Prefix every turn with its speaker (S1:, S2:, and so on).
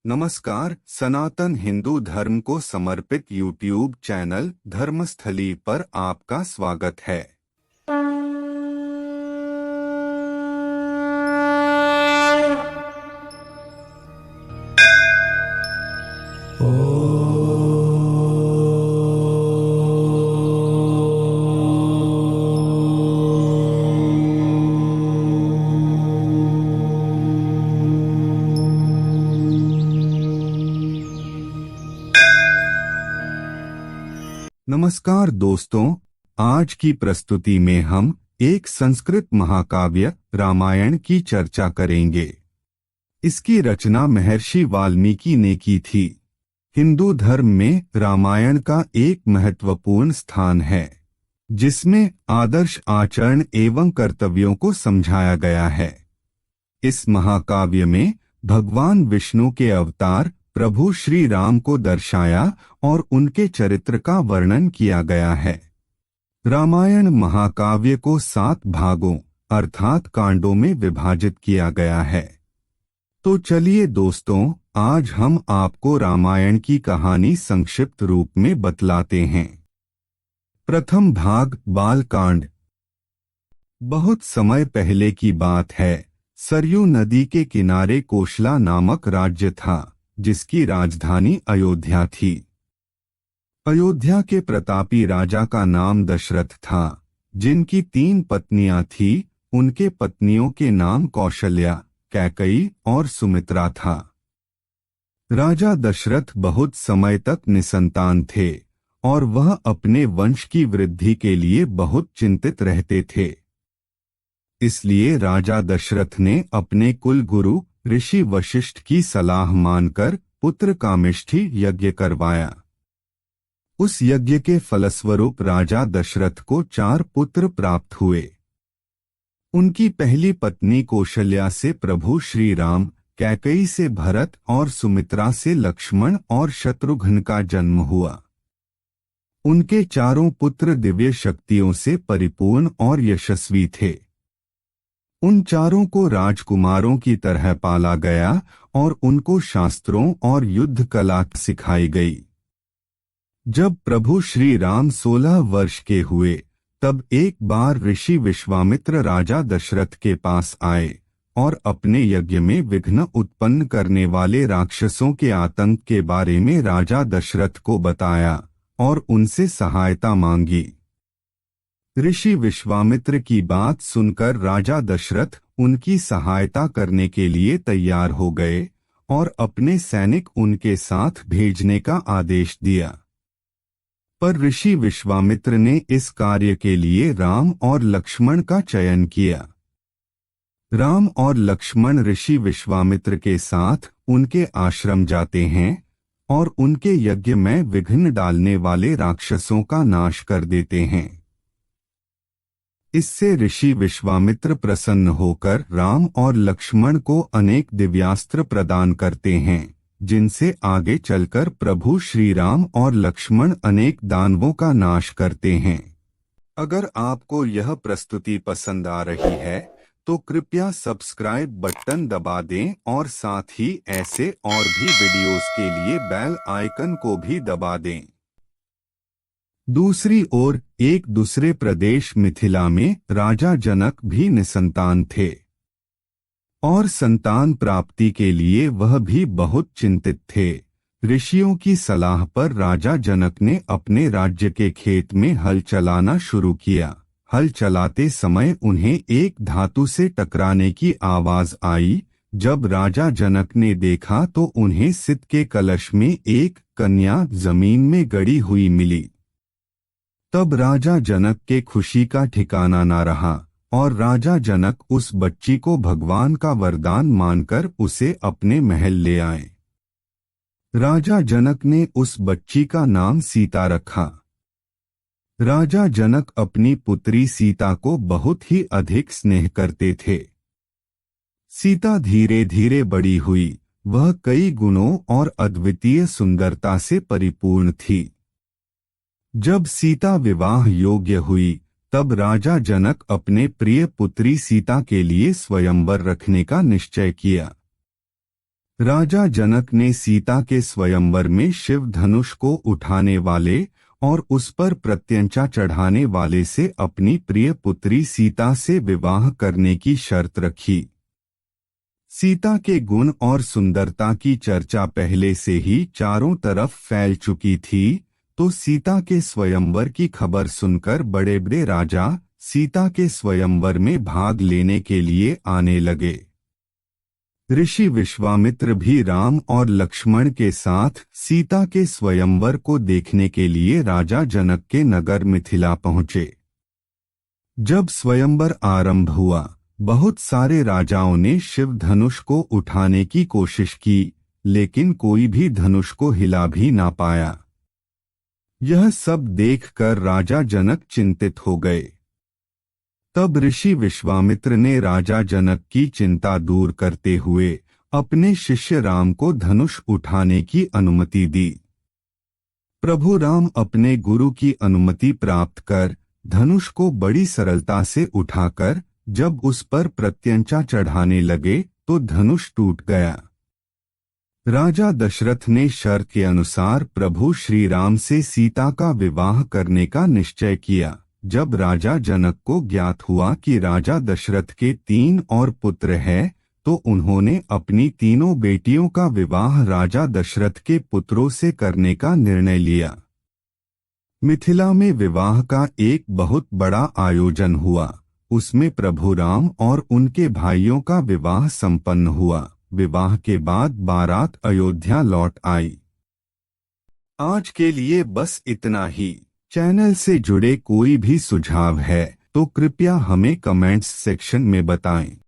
S1: नमस्कार। सनातन हिंदू धर्म को समर्पित यूट्यूब चैनल धर्मस्थली पर आपका स्वागत है। नमस्कार दोस्तों, आज की प्रस्तुति में हम एक संस्कृत महाकाव्य रामायण की चर्चा करेंगे। इसकी रचना महर्षि वाल्मीकि ने की थी। हिंदू धर्म में रामायण का एक महत्वपूर्ण स्थान है, जिसमें आदर्श आचरण एवं कर्तव्यों को समझाया गया है। इस महाकाव्य में भगवान विष्णु के अवतार प्रभु श्री राम को दर्शाया और उनके चरित्र का वर्णन किया गया है। रामायण महाकाव्य को 7 भागों अर्थात कांडों में विभाजित किया गया है। तो चलिए दोस्तों, आज हम आपको रामायण की कहानी संक्षिप्त रूप में बतलाते हैं। प्रथम भाग बालकांड। बहुत समय पहले की बात है। सरयू नदी के किनारे कोशला नामक राज्य था, जिसकी राजधानी अयोध्या थी। अयोध्या के प्रतापी राजा का नाम दशरथ था, जिनकी 3 पत्नियां थीं। उनके पत्नियों के नाम कौशल्या, कैकई और सुमित्रा था। राजा दशरथ बहुत समय तक निसंतान थे और वह अपने वंश की वृद्धि के लिए बहुत चिंतित रहते थे। इसलिए राजा दशरथ ने अपने कुल गुरु ऋषि वशिष्ठ की सलाह मानकर पुत्र कामेष्ठी यज्ञ करवाया। उस यज्ञ के फलस्वरूप राजा दशरथ को 4 पुत्र प्राप्त हुए। उनकी पहली पत्नी कौशल्या से प्रभु श्री राम, कैकई से भरत और सुमित्रा से लक्ष्मण और शत्रुघ्न का जन्म हुआ। उनके चारों पुत्र दिव्य शक्तियों से परिपूर्ण और यशस्वी थे। उन चारों को राजकुमारों की तरह पाला गया और उनको शास्त्रों और युद्ध कला सिखाई गई। जब प्रभु श्री राम 16 वर्ष के हुए, तब एक बार ऋषि विश्वामित्र राजा दशरथ के पास आए और अपने यज्ञ में विघ्न उत्पन्न करने वाले राक्षसों के आतंक के बारे में राजा दशरथ को बताया और उनसे सहायता मांगी। ऋषि विश्वामित्र की बात सुनकर राजा दशरथ उनकी सहायता करने के लिए तैयार हो गए और अपने सैनिक उनके साथ भेजने का आदेश दिया। पर ऋषि विश्वामित्र ने इस कार्य के लिए राम और लक्ष्मण का चयन किया। राम और लक्ष्मण ऋषि विश्वामित्र के साथ उनके आश्रम जाते हैं और उनके यज्ञ में विघ्न डालने वाले राक्षसों का नाश कर देते हैं। इससे ऋषि विश्वामित्र प्रसन्न होकर राम और लक्ष्मण को अनेक दिव्यास्त्र प्रदान करते हैं, जिनसे आगे चलकर प्रभु श्री राम और लक्ष्मण अनेक दानवों का नाश करते हैं। अगर आपको यह प्रस्तुति पसंद आ रही है तो कृपया सब्सक्राइब बटन दबा दें और साथ ही ऐसे और भी वीडियोस के लिए बेल आइकन को भी दबा दें। दूसरी ओर एक दूसरे प्रदेश मिथिला में राजा जनक भी निसंतान थे और संतान प्राप्ति के लिए वह भी बहुत चिंतित थे। ऋषियों की सलाह पर राजा जनक ने अपने राज्य के खेत में हल चलाना शुरू किया। हल चलाते समय उन्हें एक धातु से टकराने की आवाज आई। जब राजा जनक ने देखा तो उन्हें सित के कलश में एक कन्या जमीन में गड़ी हुई मिली। तब राजा जनक के खुशी का ठिकाना न रहा और राजा जनक उस बच्ची को भगवान का वरदान मानकर उसे अपने महल ले आए। राजा जनक ने उस बच्ची का नाम सीता रखा। राजा जनक अपनी पुत्री सीता को बहुत ही अधिक स्नेह करते थे। सीता धीरे धीरे बड़ी हुई। वह कई गुणों और अद्वितीय सुंदरता से परिपूर्ण थी। जब सीता विवाह योग्य हुई, तब राजा जनक अपने प्रिय पुत्री सीता के लिए स्वयंवर रखने का निश्चय किया। राजा जनक ने सीता के स्वयंवर में शिव धनुष को उठाने वाले और उस पर प्रत्यंचा चढ़ाने वाले से अपनी प्रिय पुत्री सीता से विवाह करने की शर्त रखी। सीता के गुण और सुंदरता की चर्चा पहले से ही चारों तरफ फैल चुकी थी, तो सीता के स्वयंवर की खबर सुनकर बड़े बड़े राजा सीता के स्वयंवर में भाग लेने के लिए आने लगे। ऋषि विश्वामित्र भी राम और लक्ष्मण के साथ सीता के स्वयंवर को देखने के लिए राजा जनक के नगर मिथिला पहुंचे। जब स्वयंवर आरंभ हुआ, बहुत सारे राजाओं ने शिव धनुष को उठाने की कोशिश की, लेकिन कोई भी धनुष को हिला भी ना पाया। यह सब देखकर राजा जनक चिंतित हो गए। तब ऋषि विश्वामित्र ने राजा जनक की चिंता दूर करते हुए अपने शिष्य राम को धनुष उठाने की अनुमति दी। प्रभु राम अपने गुरु की अनुमति प्राप्त कर धनुष को बड़ी सरलता से उठाकर जब उस पर प्रत्यंचा चढ़ाने लगे तो धनुष टूट गया। राजा दशरथ ने शर्त के अनुसार प्रभु श्री राम से सीता का विवाह करने का निश्चय किया। जब राजा जनक को ज्ञात हुआ कि राजा दशरथ के 3 और पुत्र हैं, तो उन्होंने अपनी तीनों बेटियों का विवाह राजा दशरथ के पुत्रों से करने का निर्णय लिया। मिथिला में विवाह का एक बहुत बड़ा आयोजन हुआ। उसमें प्रभु राम और उनके भाइयों का विवाह संपन्न हुआ। विवाह के बाद बारात अयोध्या लौट आई। आज के लिए बस इतना ही। चैनल से जुड़े कोई भी सुझाव है तो कृपया हमें कमेंट्स सेक्शन में बताएं।